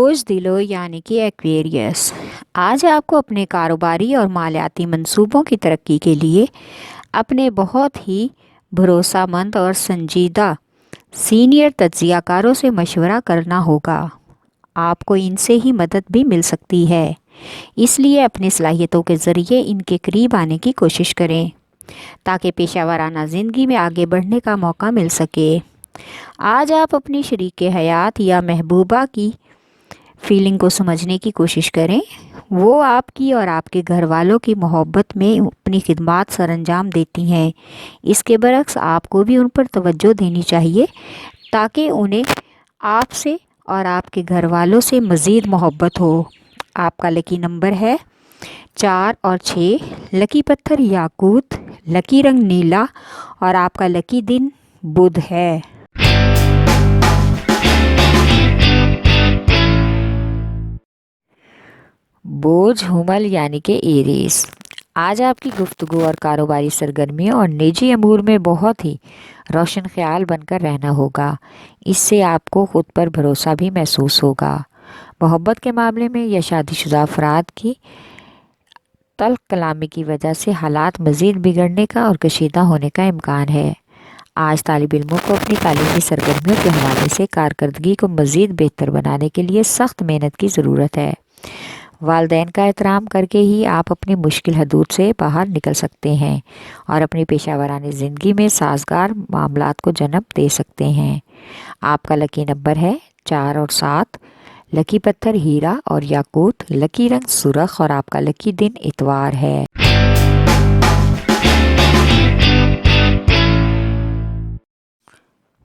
بوجھ دلو یعنی کہ ایکویریس، آج آپ کو اپنے کاروباری اور مالیاتی منصوبوں کی ترقی کے لیے اپنے بہت ہی بھروسہ مند اور سنجیدہ سینئر تجزیہ کاروں سے مشورہ کرنا ہوگا۔ آپ کو ان سے ہی مدد بھی مل سکتی ہے، اس لیے اپنی صلاحیتوں کے ذریعے ان کے قریب آنے کی کوشش کریں تاکہ پیشہ ورانہ زندگی میں آگے بڑھنے کا موقع مل سکے۔ آج آپ اپنی شریک حیات یا محبوبہ کی فیلنگ کو سمجھنے کی کوشش کریں۔ وہ آپ کی اور آپ کے گھر والوں کی محبت میں اپنی خدمات سر انجام دیتی ہیں۔ اس کے برعکس آپ کو بھی ان پر توجہ دینی چاہیے تاکہ انہیں آپ سے اور آپ کے گھر والوں سے مزید محبت ہو۔ آپ کا لکی نمبر ہے 4 اور 6، لکی پتھر یاقوت، لکی رنگ نیلا اور آپ کا لکی دن بدھ ہے۔ بوجھ حمل یعنی کہ ایریز، آج آپ کی گفتگو اور کاروباری سرگرمیوں اور نجی امور میں بہت ہی روشن خیال بن کر رہنا ہوگا۔ اس سے آپ کو خود پر بھروسہ بھی محسوس ہوگا۔ محبت کے معاملے میں یا شادی شدہ افراد کی تلخ کلامی کی وجہ سے حالات مزید بگڑنے کا اور کشیدہ ہونے کا امکان ہے۔ آج طالب علموں کو اپنی تعلیمی سرگرمیوں کے حوالے سے کارکردگی کو مزید بہتر بنانے کے لیے سخت محنت کی ضرورت ہے۔ والدین کا احترام کر کے ہی آپ اپنی مشکل حدود سے باہر نکل سکتے ہیں اور اپنی پیشہ ورانہ زندگی میں سازگار معاملات کو جنم دے سکتے ہیں۔ آپ کا لکی نمبر ہے 4 اور 7، لکی پتھر ہیرا اور یاقوت، لکی رنگ سرخ اور آپ کا لکی دن اتوار ہے۔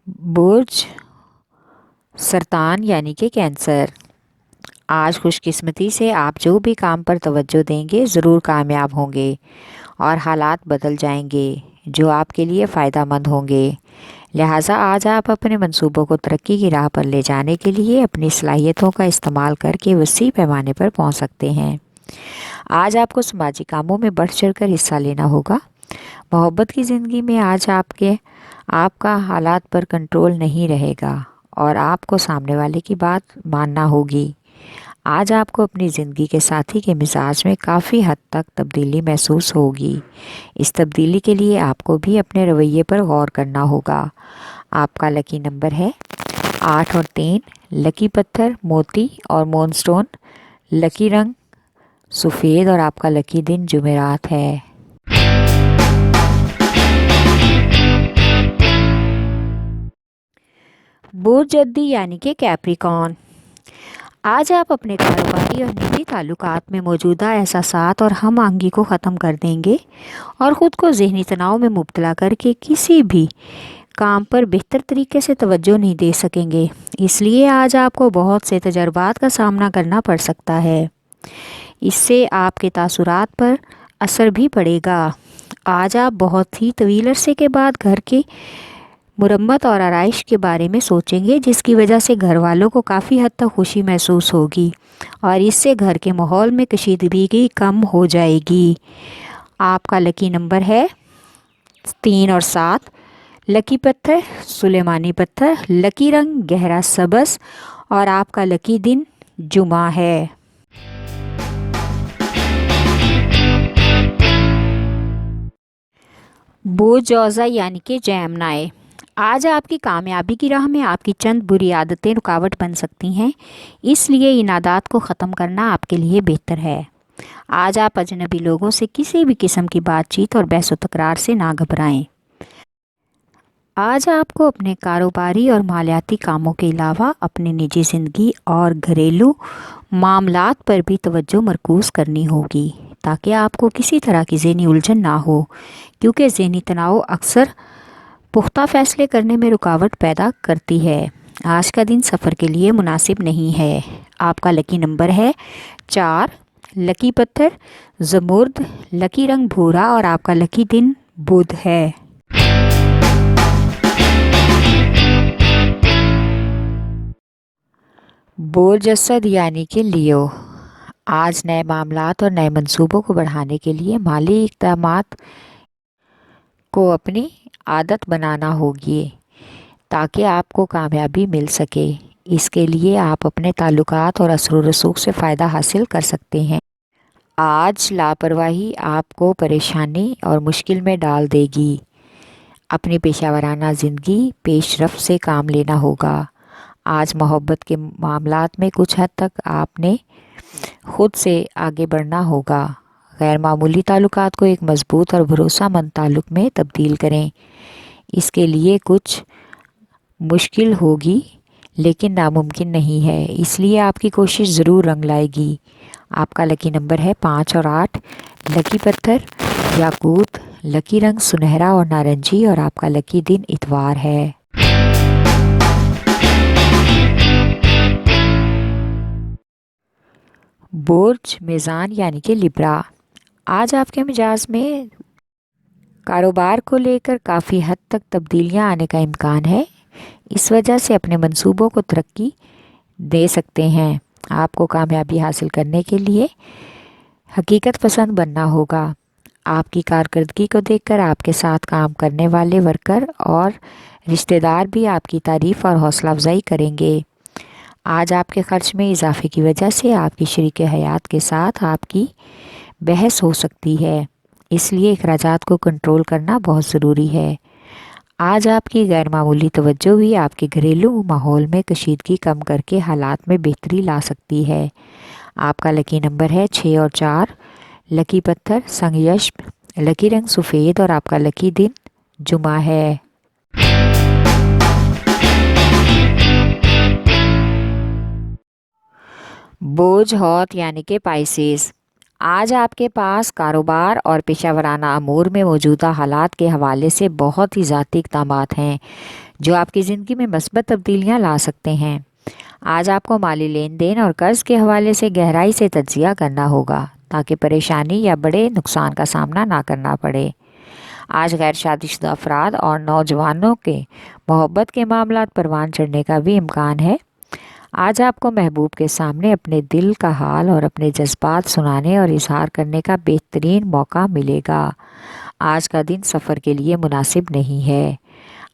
برج سرطان یعنی کہ کینسر، آج خوش قسمتی سے آپ جو بھی کام پر توجہ دیں گے ضرور کامیاب ہوں گے اور حالات بدل جائیں گے جو آپ کے لیے فائدہ مند ہوں گے۔ لہٰذا آج آپ اپنے منصوبوں کو ترقی کی راہ پر لے جانے کے لیے اپنی صلاحیتوں کا استعمال کر کے وسیع پیمانے پر پہنچ سکتے ہیں۔ آج آپ کو سماجی کاموں میں بڑھ چڑھ کر حصہ لینا ہوگا۔ محبت کی زندگی میں آج آپ کا حالات پر کنٹرول نہیں رہے گا اور آپ کو سامنے والے کی بات ماننا ہوگی۔ آج آپ کو اپنی زندگی کے ساتھی کے مزاج میں کافی حد تک تبدیلی محسوس ہوگی۔ اس تبدیلی کے لیے آپ کو بھی اپنے رویے پر غور کرنا ہوگا۔ آپ کا لکی نمبر ہے 8 اور 3، لکی پتھر موتی اور مون سٹون، لکی رنگ سفید اور آپ کا لکی دن جمعرات ہے۔ برج جدی یعنی کہ کیپریکارن، آج آپ اپنے کاروباری اور نجی تعلقات میں موجودہ احساسات اور ہم آہنگی کو ختم کر دیں گے اور خود کو ذہنی تناؤ میں مبتلا کر کے کسی بھی کام پر بہتر طریقے سے توجہ نہیں دے سکیں گے۔ اس لیے آج آپ کو بہت سے تجربات کا سامنا کرنا پڑ سکتا ہے۔ اس سے آپ کے تاثرات پر اثر بھی پڑے گا۔ آج آپ بہت ہی طویل عرصے کے بعد گھر کی مرمت اور آرائش کے بارے میں سوچیں گے، جس کی وجہ سے گھر والوں کو کافی حد تک خوشی محسوس ہوگی اور اس سے گھر کے ماحول میں کشیدگی کم ہو جائے گی۔ آپ کا لکی نمبر ہے 3 اور 7، لکی پتھر سلیمانی پتھر، لکی رنگ گہرا سبز اور آپ کا لکی دن جمعہ ہے۔ برج جوزا یعنی کہ جیمنائی، آج آپ کی کامیابی کی راہ میں آپ کی چند بری عادتیں رکاوٹ بن سکتی ہیں، اس لیے ان عادات کو ختم کرنا آپ کے لیے بہتر ہے۔ آج آپ اجنبی لوگوں سے کسی بھی قسم کی بات چیت اور بحث و تکرار سے نہ گھبرائیں۔ آج آپ کو اپنے کاروباری اور مالیاتی کاموں کے علاوہ اپنی نجی زندگی اور گھریلو معاملات پر بھی توجہ مرکوز کرنی ہوگی تاکہ آپ کو کسی طرح کی ذہنی الجھن نہ ہو، کیونکہ ذہنی تناؤ اکثر پختہ فیصلے کرنے میں رکاوٹ پیدا کرتی ہے۔ آج کا دن سفر کے لیے مناسب نہیں ہے۔ آپ کا لکی نمبر ہے 4، لکی پتھر زمرد، لکی رنگ بھورا اور آپ کا لکی دن بدھ ہے۔ برج اسد یعنی کہ لیو، آج نئے معاملات اور نئے منصوبوں کو بڑھانے کے لیے مالی اقدامات کو اپنی عادت بنانا ہوگی تاکہ آپ کو کامیابی مل سکے۔ اس کے لیے آپ اپنے تعلقات اور اثر و رسوخ سے فائدہ حاصل کر سکتے ہیں۔ آج لاپرواہی آپ کو پریشانی اور مشکل میں ڈال دے گی۔ اپنی پیشہ ورانہ زندگی پیش رفت سے کام لینا ہوگا۔ آج محبت کے معاملات میں کچھ حد تک آپ نے خود سے آگے بڑھنا ہوگا۔ غیر معمولی تعلقات کو ایک مضبوط اور بھروسہ مند تعلق میں تبدیل کریں۔ اس کے لیے کچھ مشکل ہوگی لیکن ناممکن نہیں ہے، اس لیے آپ کی کوشش ضرور رنگ لائے گی۔ آپ کا لکی نمبر ہے 5 اور 8۔ لکی پتھر یاقوت، لکی رنگ سنہرا اور نارنجی اور آپ کا لکی دن اتوار ہے۔ برج میزان یعنی کہ لبرا، آج آپ کے مزاج میں کاروبار کو لے کر کافی حد تک تبدیلیاں آنے کا امکان ہے۔ اس وجہ سے اپنے منصوبوں کو ترقی دے سکتے ہیں۔ آپ کو کامیابی حاصل کرنے کے لیے حقیقت پسند بننا ہوگا۔ آپ کی کارکردگی کو دیکھ کر آپ کے ساتھ کام کرنے والے ورکر اور رشتہ دار بھی آپ کی تعریف اور حوصلہ افزائی کریں گے۔ آج آپ کے خرچ میں اضافے کی وجہ سے آپ کی شریک حیات کے ساتھ آپ کی بحث ہو سکتی ہے، اس لیے اخراجات کو کنٹرول کرنا بہت ضروری ہے۔ آج آپ کی غیر معمولی توجہ بھی آپ کے گھریلو ماحول میں کشیدگی کم کر کے حالات میں بہتری لا سکتی ہے۔ آپ کا لکی نمبر ہے 6 اور 4۔ لکی پتھر سنگ یشب، لکی رنگ سفید اور آپ کا لکی دن جمعہ ہے۔ برج حوت یعنی کہ پائسیز، آج آپ کے پاس کاروبار اور پیشہ ورانہ امور میں موجودہ حالات کے حوالے سے بہت ہی ذاتی اقدامات ہیں جو آپ کی زندگی میں مثبت تبدیلیاں لا سکتے ہیں۔ آج آپ کو مالی لین دین اور قرض کے حوالے سے گہرائی سے تجزیہ کرنا ہوگا تاکہ پریشانی یا بڑے نقصان کا سامنا نہ کرنا پڑے۔ آج غیر شادی شدہ افراد اور نوجوانوں کے محبت کے معاملات پروان چڑھنے کا بھی امکان ہے۔ آج آپ کو محبوب کے سامنے اپنے دل کا حال اور اپنے جذبات سنانے اور اظہار کرنے کا بہترین موقع ملے گا۔ آج کا دن سفر کے لیے مناسب نہیں ہے۔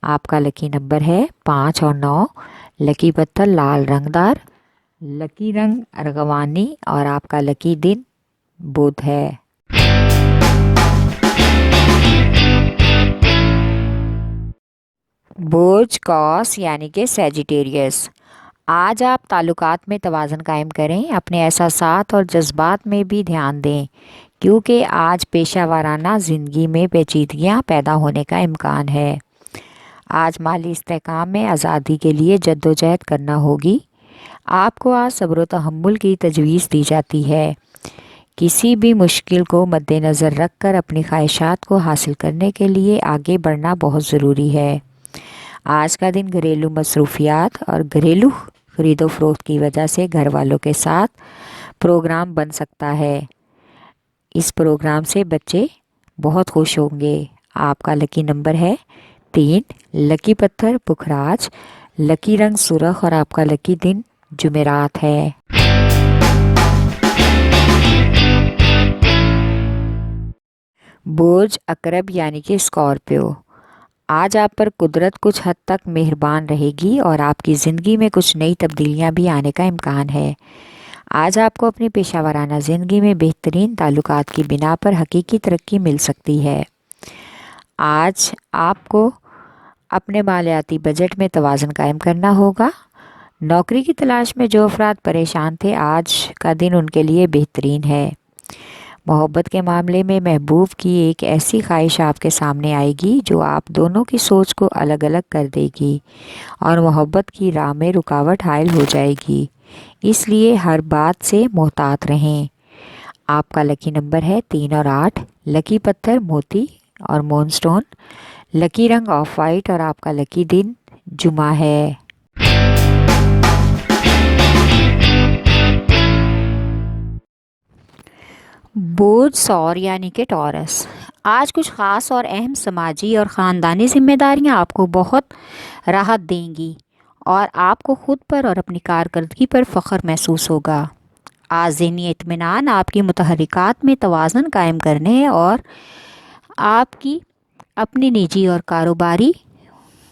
آپ کا لکی نمبر ہے 5 اور 9۔ لکی پتھر لال رنگ دار، لکی رنگ ارغوانی اور آپ کا لکی دن بدھ ہے۔ برج قوس یعنی کہ سیجیٹیریس، آج آپ تعلقات میں توازن قائم کریں، اپنے احساسات اور جذبات میں بھی دھیان دیں کیونکہ آج پیشہ ورانہ زندگی میں پیچیدگیاں پیدا ہونے کا امکان ہے۔ آج مالی استحکام میں آزادی کے لیے جدوجہد کرنا ہوگی۔ آپ کو آج صبر و تحمل کی تجویز دی جاتی ہے۔ کسی بھی مشکل کو مد نظر رکھ کر اپنی خواہشات کو حاصل کرنے کے لیے آگے بڑھنا بہت ضروری ہے۔ آج کا دن گھریلو مصروفیات اور گھریلو خرید و فروخت کی وجہ سے گھر والوں کے ساتھ پروگرام بن سکتا ہے۔ اس پروگرام سے بچے بہت خوش ہوں گے۔ آپ کا لکی نمبر ہے 3۔ لکی پتھر پکھراج، لکی رنگ سرخ اور آپ کا لکی دن جمعرات ہے۔ برج عقرب یعنی کہ اسکارپیو، آج آپ پر قدرت کچھ حد تک مہربان رہے گی اور آپ کی زندگی میں کچھ نئی تبدیلیاں بھی آنے کا امکان ہے۔ آج آپ کو اپنی پیشہ ورانہ زندگی میں بہترین تعلقات کی بنا پر حقیقی ترقی مل سکتی ہے۔ آج آپ کو اپنے مالیاتی بجٹ میں توازن قائم کرنا ہوگا۔ نوکری کی تلاش میں جو افراد پریشان تھے، آج کا دن ان کے لیے بہترین ہے۔ محبت کے معاملے میں محبوب کی ایک ایسی خواہش آپ کے سامنے آئے گی جو آپ دونوں کی سوچ کو الگ الگ کر دے گی اور محبت کی راہ میں رکاوٹ حائل ہو جائے گی، اس لیے ہر بات سے محتاط رہیں۔ آپ کا لکی نمبر ہے 3 اور 8۔ لکی پتھر موتی اور مون سٹون، لکی رنگ آف وائٹ اور آپ کا لکی دن جمعہ ہے۔ برج ثور یعنی کہ ٹورس، آج کچھ خاص اور اہم سماجی اور خاندانی ذمہ داریاں آپ کو بہت راحت دیں گی اور آپ کو خود پر اور اپنی کارکردگی پر فخر محسوس ہوگا۔ آج ذہنی اطمینان آپ کی متحرکات میں توازن قائم کرنے اور آپ کی اپنی نجی اور کاروباری